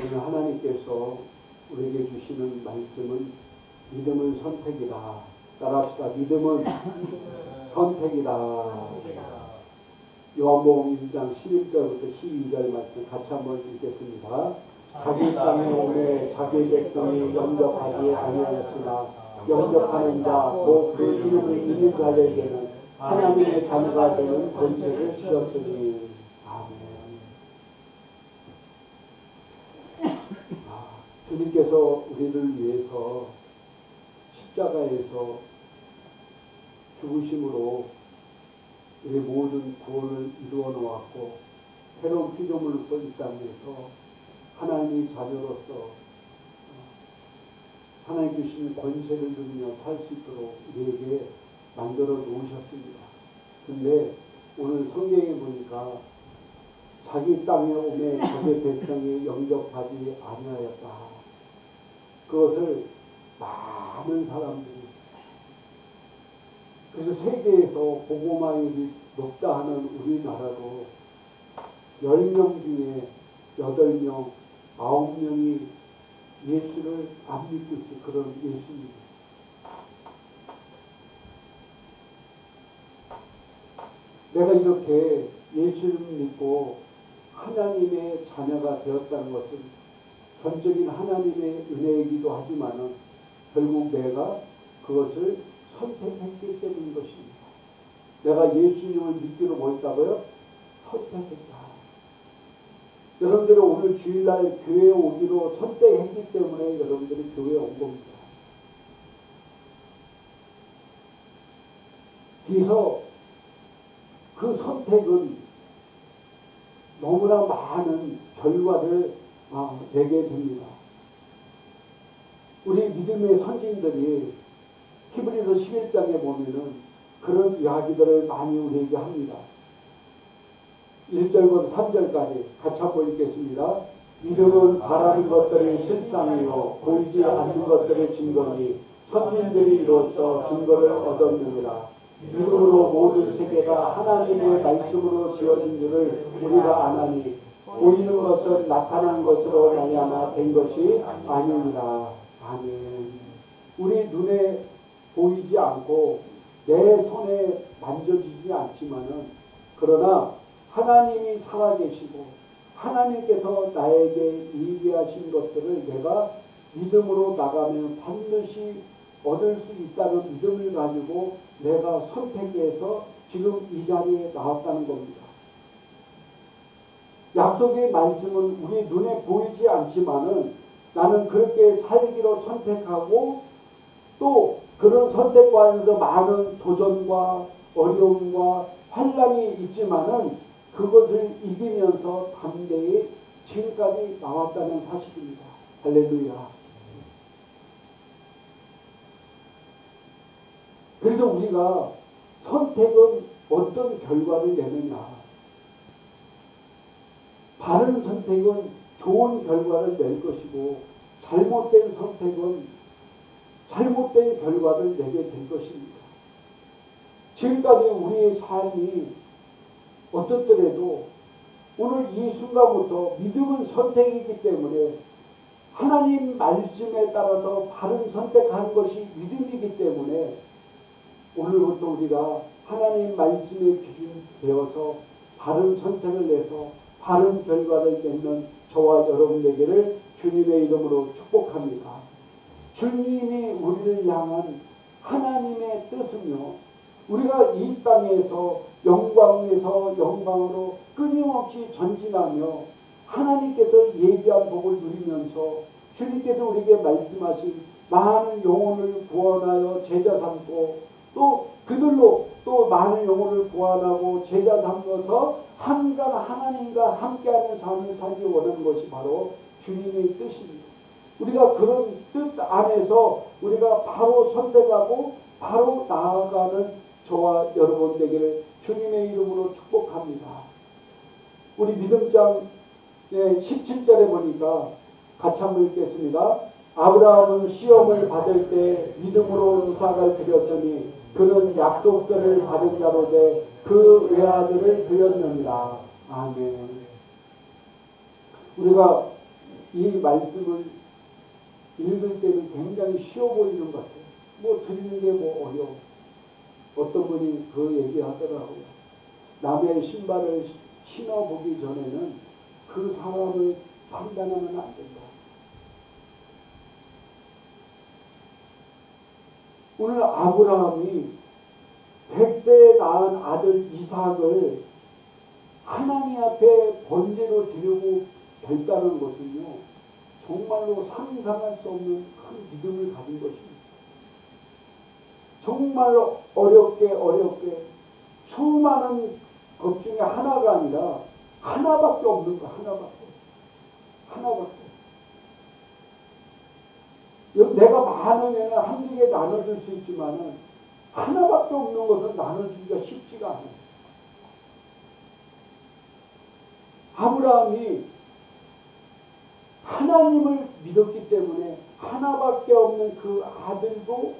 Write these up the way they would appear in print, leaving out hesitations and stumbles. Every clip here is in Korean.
오늘 하나님께서 우리에게 주시는 말씀은 믿음은 선택이다. 따라합시다. 믿음은 선택이다. 요한복음 1장 11절부터 12절 말씀 같이 한번 읽겠습니다. 자기 땅에 오매 자기 백성이 영접하지 아니하였으나 영접하는 자 곧 그 이름을 믿는 자에게는 하나님의 자녀가 되는 권세를 주셨으니. 주님께서 우리를 위해서 십자가에서 죽으심으로 우리 모든 구원을 이루어 놓았고 새로운 피조물로서 이 땅에서 하나님의 자녀로서 하나님 주신 권세를 누리며 살 수 있도록 우리에게 만들어 놓으셨습니다. 근데 오늘 성경에 보니까 자기 땅에 오매 자기 백성이 영접하지 아니하였다. 그것을 많은 사람들이, 그래서 세계에서 복음화율이 높다 하는 우리나라도 10명 중에 8명, 9명이 예수를 안 믿고 있는 그런 예수님. 내가 이렇게 예수를 믿고 하나님의 자녀가 되었다는 것은 전적인 하나님의 은혜이기도 하지만은 결국 내가 그것을 선택했기 때문인 것입니다. 내가 예수님을 믿기로 뭐 했다고요? 선택했다. 여러분들이 오늘 주일날 교회에 오기로 선택했기 때문에 여러분들이 교회에 온 겁니다. 그래서 그 선택은 너무나 많은 결과를 내게 됩니다. 우리 믿음의 선진들이 히브리서 11장에 보면은 그런 이야기들을 많이 우리에게 합니다. 1절부터 3절까지 같이 한번 읽겠습니다. 믿음은 바라는 것들의 실상이요 보이지 않는 것들의 증거니 선진들이 이로써 증거를 얻었느니라. 믿음으로 모든 세계가 하나님의 말씀으로 지어진 줄을 우리가 아나니 보이는 것은 나타난 것으로 말미암아 된 것이 아니니라. 아멘. 우리 눈에 보이지 않고 내 손에 만져지지 않지만은 그러나 하나님이 살아계시고 하나님께서 나에게 예비하신 것들을 내가 믿음으로 나가면 반드시 얻을 수 있다는 믿음을 가지고 내가 선택해서 지금 이 자리에 나왔다는 겁니다. 약속의 말씀은 우리 눈에 보이지 않지만은 나는 그렇게 살기로 선택하고 또 그런 선택과에서 많은 도전과 어려움과 환난이 있지만은 그것을 이기면서 담대히 지금까지 나왔다는 사실입니다. 할렐루야. 그래서 우리가 선택은 어떤 결과를 내느냐. 바른 선택은 좋은 결과를 낼 것이고 잘못된 선택은 잘못된 결과를 내게 될 것입니다. 지금까지 우리의 삶이 어떻더라도 오늘 이 순간부터 믿음은 선택이기 때문에 하나님 말씀에 따라서 바른 선택하는 것이 믿음이기 때문에 오늘부터 우리가 하나님 말씀에 기준 되어서 바른 선택을 내서 바른 결과를 맺는 저와 여러분 되기를 주님의 이름으로 축복합니다. 주님이 우리를 향한 하나님의 뜻은요, 우리가 이 땅에서 영광에서 영광으로 끊임없이 전진하며 하나님께서 예비한 복을 누리면서 주님께서 우리에게 말씀하신 많은 영혼을 구원하여 제자 삼고 또 그들로 또 많은 영혼을 구원하고 제자 삼어서 항상 하나님과 함께하는 삶을 살기 원하는 것이 바로 주님의 뜻입니다. 우리가 그런 뜻 안에서 우리가 바로 선택하고 바로 나아가는 저와 여러분 되기를 주님의 이름으로 축복합니다. 우리 믿음장 17절에 보니까 같이 한번 읽겠습니다. 아브라함은 시험을 받을 때 믿음으로 이삭을 드렸더니 그는 약속들을 받은 자로 돼 그 외아들을 드렸느니라. 아멘. 우리가 이 말씀을 읽을 때는 굉장히 쉬워 보이는 것 같아요. 뭐 드리는 게 뭐 어려워. 어떤 분이 그 얘기 하더라고요. 남의 신발을 신어보기 전에는 그 사람을 판단하면 안 된다. 오늘 아브라함이 100세에 낳은 아들 이삭을 하나님 앞에 번제로 드리고 됐다는 것은요, 정말로 상상할 수 없는 큰 믿음을 가진 것입니다. 정말로 어렵게 수많은 것 중에 하나가 아니라 하나밖에 없는 거, 하나밖에. 내가 많으면 한두 개 나눠줄 수 있지만은 하나밖에 없는 것을 나눠주기가 쉽지가 않아요. 아브라함이 하나님을 믿었기 때문에 하나밖에 없는 그 아들도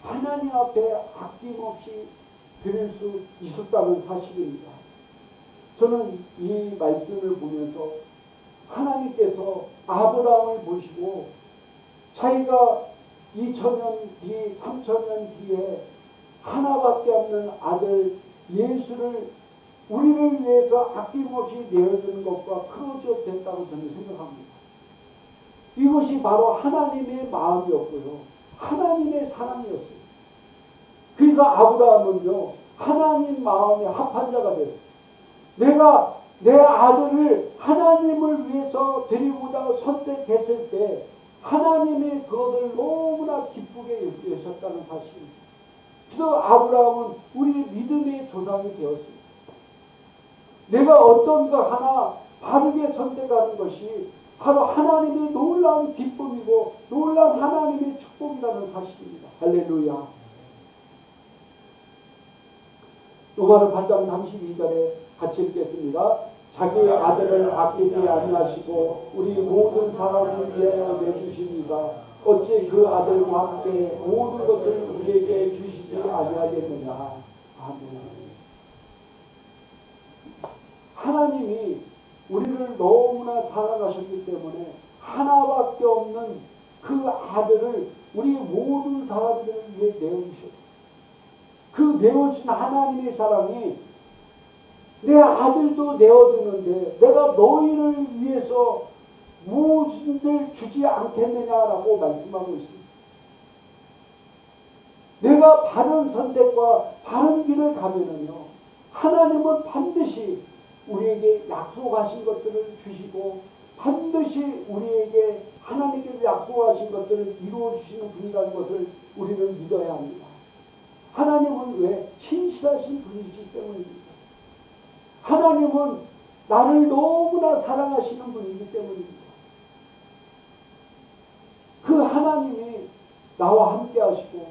하나님 앞에 아낌없이 드릴 수 있었다는 사실입니다. 저는 이 말씀을 보면서 하나님께서 아브라함을 보시고 자기가 2000년 뒤, 3000년 뒤에 하나밖에 없는 아들 예수를 우리를 위해서 아낌없이 내어주는 것과 크로즈업됐다고 저는 생각합니다. 이것이 바로 하나님의 마음이었고요. 하나님의 사랑이었어요. 그래서 아브라함은요, 하나님 마음에 합한 자가 됐어요. 내가 내 아들을 하나님을 위해서 드리고자 선택했을 때 하나님이 그것을 너무나 기쁘게 여기셨다는 사실입니다. 그래서 아브라함은 우리의 믿음의 조상이 되었습니다. 내가 어떤 것 하나 바르게 선택하는 것이 바로 하나님의 놀라운 기쁨이고 놀라운 하나님의 축복이라는 사실입니다. 할렐루야. 로마서 8장 32절에 같이 읽겠습니다. 자기의 아들을 아끼지 아니하시고 우리 모든 사람을 위하여 내주시니가 어찌 그 아들과 함께 모든 것을 우리에게 주시지 아니하겠느냐. 아멘. 하나님이 우리를 너무나 사랑하셨기 때문에 하나밖에 없는 그 아들을 우리 모든 사람들을 위해 내어주셨어요. 그 내어주신 하나님의 사랑이 내 아들도 내어주는데 내가 너희를 위해서 무엇을 주지 않겠느냐라고 말씀하고 있습니다. 내가 바른 선택과 바른 길을 가면은요, 하나님은 반드시 우리에게 약속하신 것들을 주시고 반드시 우리에게 하나님께서 약속하신 것들을 이루어 주시는 분이라는 것을 우리는 믿어야 합니다. 하나님은 왜? 신실하신 분이기 때문입니다. 하나님은 나를 너무나 사랑하시는 분이기 때문입니다. 그 하나님이 나와 함께 하시고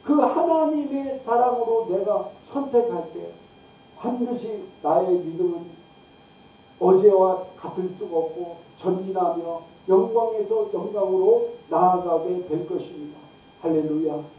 그 하나님의 사랑으로 내가 선택할 때 반드시 나의 믿음은 어제와 같을 수가 없고 전진하며 영광에서 영광으로 나아가게 될 것입니다. 할렐루야.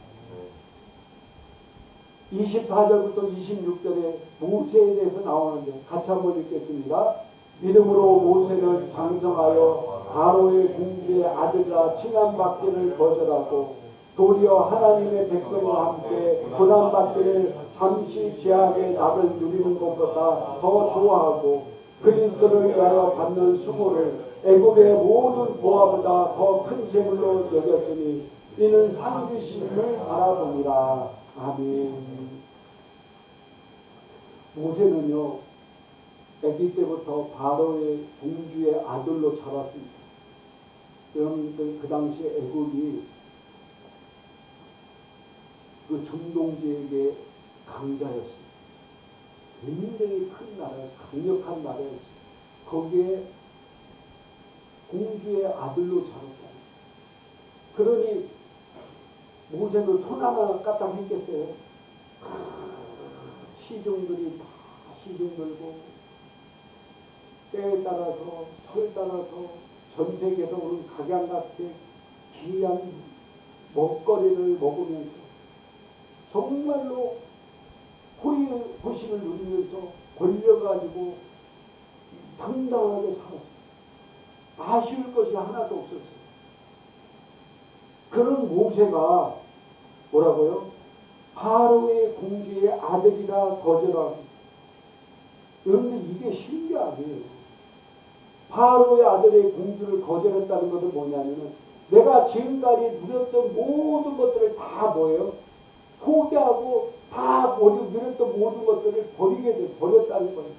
24절부터 26절에 모세에 대해서 나오는데 같이 한번 읽겠습니다. 믿음으로 모세는 장성하여 바로의 공주의 아들이라 칭함받기를 거절하고 도리어 하나님의 백성과 함께 고난받기를 잠시 죄악의 낙을 누리는 것보다 더 좋아하고 그리스도를 위하여 받는 수고를 애굽의 모든 보화보다 더 큰 재물로 여겼으니 이는 상 주심을 바라보니라. 아멘. 모세는요, 아기 때부터 바로의 공주의 아들로 자랐습니다. 여러분들 그 당시에 애굽이 그 중동 지역의 강자였습니다. 굉장히 큰 나라, 강력한 나라였습니다. 거기에 공주의 아들로 자랐다. 그러니 모세는 손 하나 까딱했겠어요. 시종들이 다 시종 들고 때에 따라서 철에 따라서 전 세계에서 오는 각양각색 귀한 먹거리를 먹으면서 정말로 호의호식을 누리면서 걸려가지고 당당하게 살았어요. 아쉬울 것이 하나도 없었어요. 그런 모세가 뭐라고요? 바로의 공주의 아들이라 거절하고. 여러분들 이게 쉬운 게 아니에요. 바로의 아들의 공주를 거절했다는 것은 뭐냐면은 내가 지금까지 누렸던 모든 것들을 다 뭐예요? 포기하고 다 누렸던 모든 것들을 버렸다는 거예요.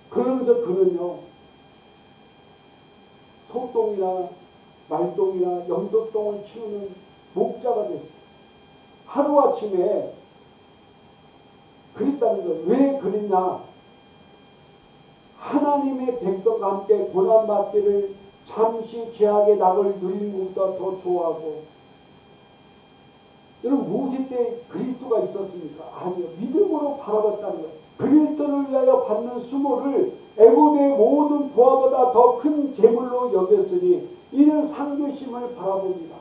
그러면서 그는요, 소똥이나 말똥이나 염소똥을 치우는 목자가 됐어요. 하루아침에 그랬다는 거예요. 왜 그랬냐? 하나님의 백성과 함께 고난받기를 잠시 죄악의 낙을 누리는 것보다 더 좋아하고. 여러분, 모세 때 그리스도가 있었습니까? 아니요. 믿음으로 바라봤다는 거예요. 그리스도를 위하여 받는 수모를 애국의 모든 부하보다 더 큰 재물로 여겼으니 이는 상대심을 바라봅니다.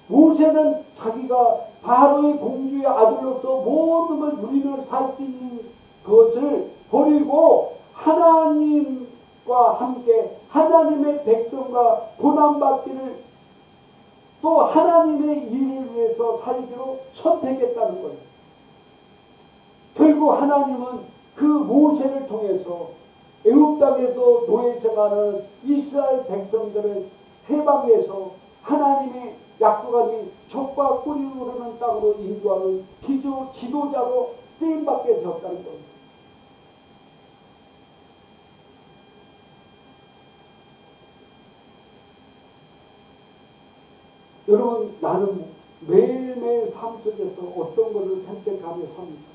모세는 자기가 바로의 공주의 아들로서 모든 걸 누리며 살 수 있는 것을 버리고 하나님과 함께 하나님의 백성과 고난받기를 또 하나님의 일을 위해서 살기로 선택했다는 거예요. 결국 하나님은 그 모세를 통해서 애굽 땅에서 노예생활하는 이스라엘 백성들을 해방해서 하나님의 약속하니 젖과 꿀이 흐르는 땅으로 인도하는 지도자로 쓰임받게 되었다는 겁니다. 여러분, 나는 매일매일 삶 속에서 어떤 것을 선택하며 삽니까?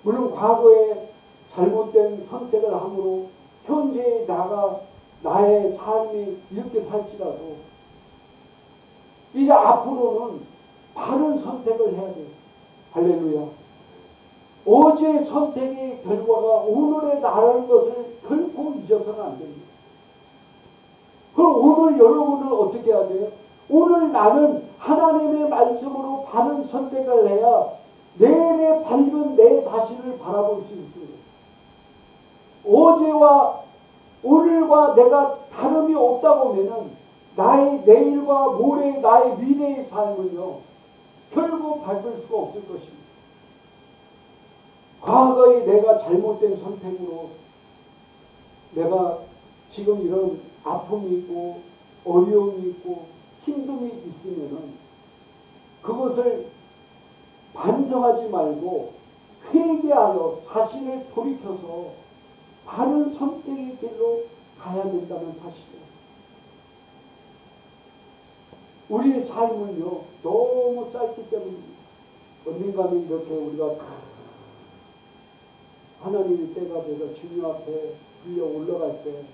물론 과거에 잘못된 선택을 함으로 현재의 나의 삶이 이렇게 살지라도 이제 앞으로는 바른 선택을 해야 돼요. 할렐루야. 어제의 선택의 결과가 오늘의 나라는 것을 결코 잊어서는 안 됩니다. 그럼 오늘 여러분은 어떻게 해야 돼요? 오늘 나는 하나님의 말씀으로 바른 선택을 해야 내일의 밝은 내 자신을 바라볼 수 있습니다. 어제와 오늘과 내가 다름이 없다 보면은 나의 내일과 모레 나의 미래의 삶은요 결국 밝을 수가 없을 것입니다. 과거에 내가 잘못된 선택으로 내가 지금 이런 아픔이 있고 어려움이 있고 힘듦이 있으면은 그것을 반성하지 말고 회개하여 자신을 돌이켜서 바른 선택의 길로 가야 된다는 사실이에요. 우리의 삶은요 너무 짧기 때문입니다. 언젠가는 이렇게 우리가 하나님의 때가 돼서 주님 앞에 불려 올라갈 때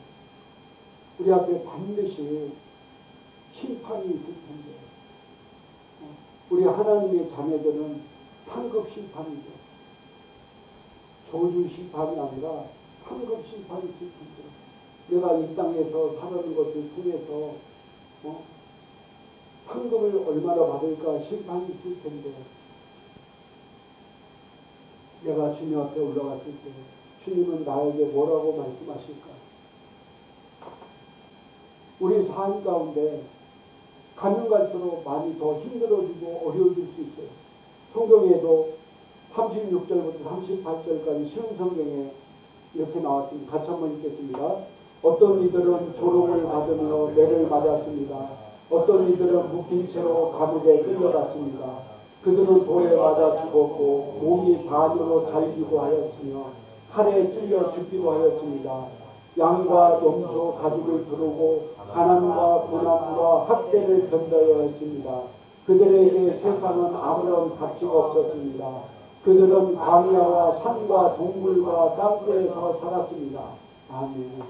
우리 앞에 반드시 심판이 있을 텐데 우리 하나님의 자녀들은 상급 심판이죠. 저주 심판이 아니라 상급 심판이 있을 텐데 내가 이 땅에서 살아가는 것을 통해서 상급을 얼마나 받을까 심판이 있을 텐데 내가 주님 앞에 올라갔을 때 주님은 나에게 뭐라고 말씀하실까? 우리 삶 가운데 가면 갈수록 많이 더 힘들어지고 어려워질 수 있어요. 성경에도 36절부터 38절까지 쉬운 성경에 이렇게 나왔습니다. 같이 한번 읽겠습니다. 어떤 이들은 조롱을 받으며 매를 맞았습니다. 어떤 이들은 묶인 채로 감옥에 끌려갔습니다. 그들은 돌에 맞아 죽었고 몸이 반으로 잘리고 하였으며 칼에 찔려 죽기도 하였습니다. 양과 염소 가죽을 두르고 가난과 고난과 학대를 견뎌야 했습니다. 그들에게 세상은 아무런 가치가 없었습니다. 그들은 광야와 산과 동물과 땅굴에서 살았습니다. 아멘.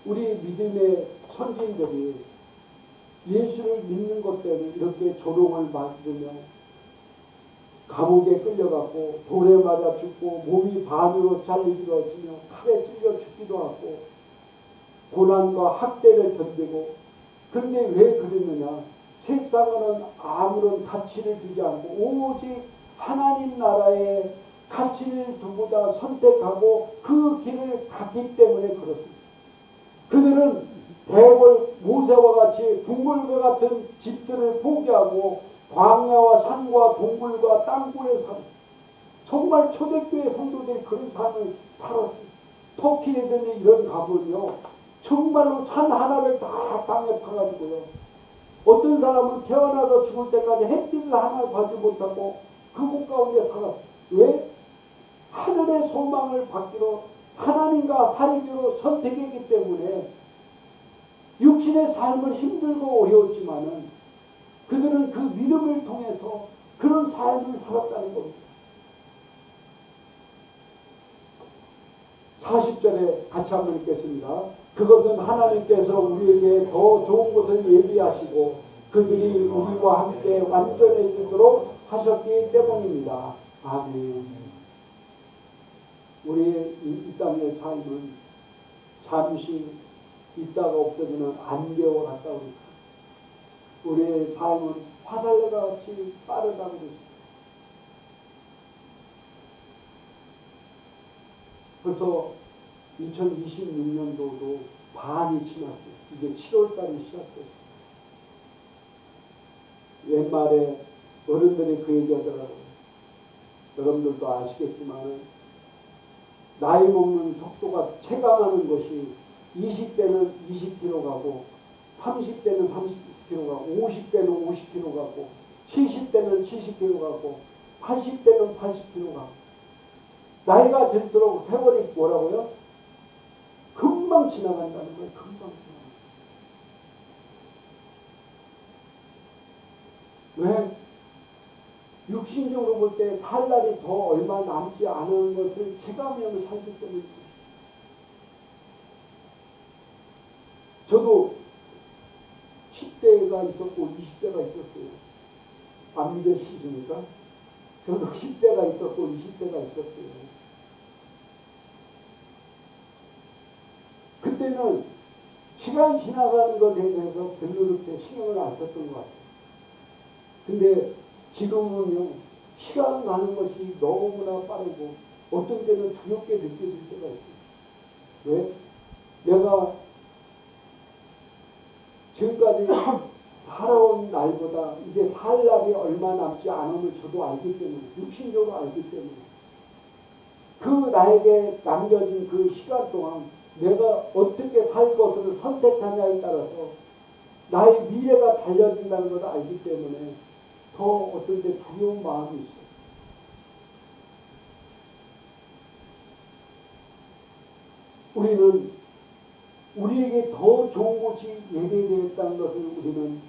우리 믿음의 선진들이 예수를 믿는 것 때문에 이렇게 조롱을 받으며 감옥에 끌려갔고 돌에 맞아 죽고 몸이 반으로 잘리기도 했으며 칼에 찔려 죽기도 하고 고난과 학대를 견디고 그런데 왜 그랬느냐? 세상은 아무런 가치를 주지 않고 오직 하나님 나라의 가치를 두고 다 선택하고 그 길을 갔기 때문에 그렇습니다. 그들은 대궐 모세와 같이 동굴과 같은 집들을 포기하고 광야와 산과 동굴과 땅굴에 산 정말 초대교회 성도들이 그런 삶을 살았어요. 터키에서는 이런 가보면요, 정말로 산 하나를 다 땅에 파가지고요, 어떤 사람은 태어나서 죽을 때까지 햇빛을 하나 받지 못하고 그곳 가운데 살았어요. 왜? 하늘의 소망을 받기로 하나님과 살기로 선택했기 때문에 육신의 삶은 힘들고 어려웠지만은 그들은 그 믿음을 통해서 그런 삶을 살았다는 겁니다. 40절에 같이 한번 읽겠습니다. 그것은 하나님께서 우리에게 더 좋은 것을 예비하시고 그들이 우리와 함께 완전해지도록 하셨기 때문입니다. 아멘. 우리의 이 땅의 삶은 잠시 있다가 없어지는 안개와 같다고 합니다. 우리의 삶은 화살과 같이 빠르다고 그랬습니다. 벌써 2026년도도 반이 지났어요. 이제 7월달이 시작됐어요. 옛말에 어른들이 그 얘기하더라고요. 여러분들도 아시겠지만 나이 먹는 속도가 체감하는 것이 20대는 20km 가고 30대는 30km 가고 50대는 50km 가고 70대는 70km 가고 80대는 80km 가고 나이가 들수록 세월이 뭐라고요? 금방 지나간다는 거예요. 금방 지나간다. 왜? 육신적으로 볼 때 살 날이 더 얼마 남지 않은 것을 체감하며 살기 때문입니다. 저도 10대가 있었고 20대가 있었어요. 안 믿으시십니까? 저도 10대가 있었고 20대가 있었어요. 그때는 시간 지나가는 것에 대해서 별로 그렇게 신경을 안 썼던 것 같아요. 근데 지금은요, 시간 가는 것이 너무나 빠르고 어떤 때는 두렵게 느껴질 때가 있어요. 왜? 내가 지금까지 살아온 날보다 이제 살 날이 얼마 남지 않음을 저도 알기 때문에, 육신적으로 알기 때문에 그 나에게 남겨진 그 시간 동안 내가 어떻게 살 것을 선택하냐에 따라서 나의 미래가 달려진다는 것을 알기 때문에 더 어떤 때 두려운 마음이 있어요. 우리는 우리에게 더 좋은 곳이 예배되어 있다는 것을 우리는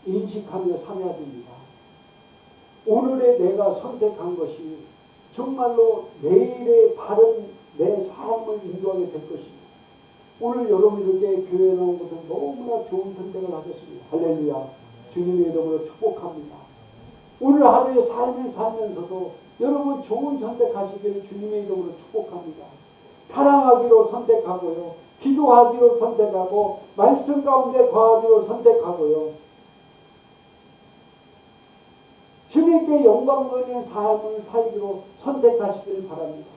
인식하며 살아야 됩니다. 오늘의 내가 선택한 것이 정말로 내일의 바른 내 삶을 인도하게 될 것입니다. 오늘 여러분들께 교회에 나온 것은 너무나 좋은 선택을 하셨습니다. 할렐루야. 주님의 이름으로 축복합니다. 오늘 하루의 삶을 살면서도 여러분 좋은 선택하시기를 주님의 이름으로 축복합니다. 사랑하기로 선택하고요. 기도하기로 선택하고 말씀 가운데 거하기로 선택하고요. 주님께 영광 돌리는 삶을 살기로 선택하시기를 바랍니다.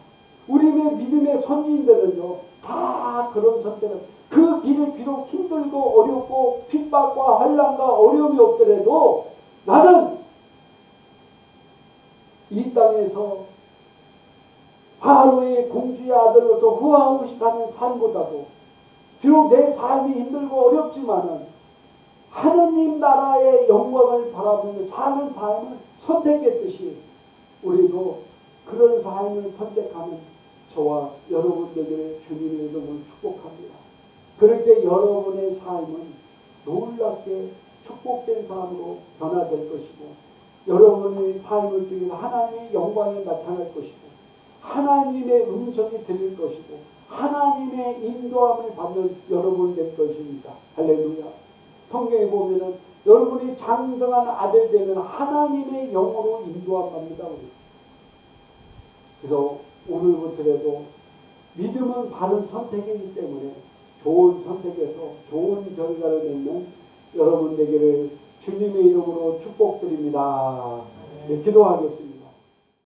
우리의 믿음의 선진들은요, 다 그런 선택을, 그 길이 비록 힘들고 어렵고 핍박과 환난과 어려움이 없더라도 나는 이 땅에서 바로의 공주의 아들로서 후하우식하는 삶보다도 비록 내 삶이 힘들고 어렵지만은 하느님 나라의 영광을 바라보며 사는 삶을 선택했듯이 우리도 그런 삶을 선택하는 저와 여러분들에게 주님의 이름을 축복합니다. 그렇게 여러분의 삶은 놀랍게 축복된 삶으로 변화될 것이고 여러분의 삶을 통해 하나님의 영광이 나타날 것이고 하나님의 음성이 들릴 것이고 하나님의 인도함을 받는 여러분 될 것입니다. 할렐루야. 성경에 보면은 여러분이 장성한 아들 되면 하나님의 영으로 인도함 받는다. 그래서 오늘부터라도 믿음은 바른 선택이기 때문에 좋은 선택에서 좋은 결과를 맺는 여러분 되기를 주님의 이름으로 축복드립니다. 네, 기도하겠습니다.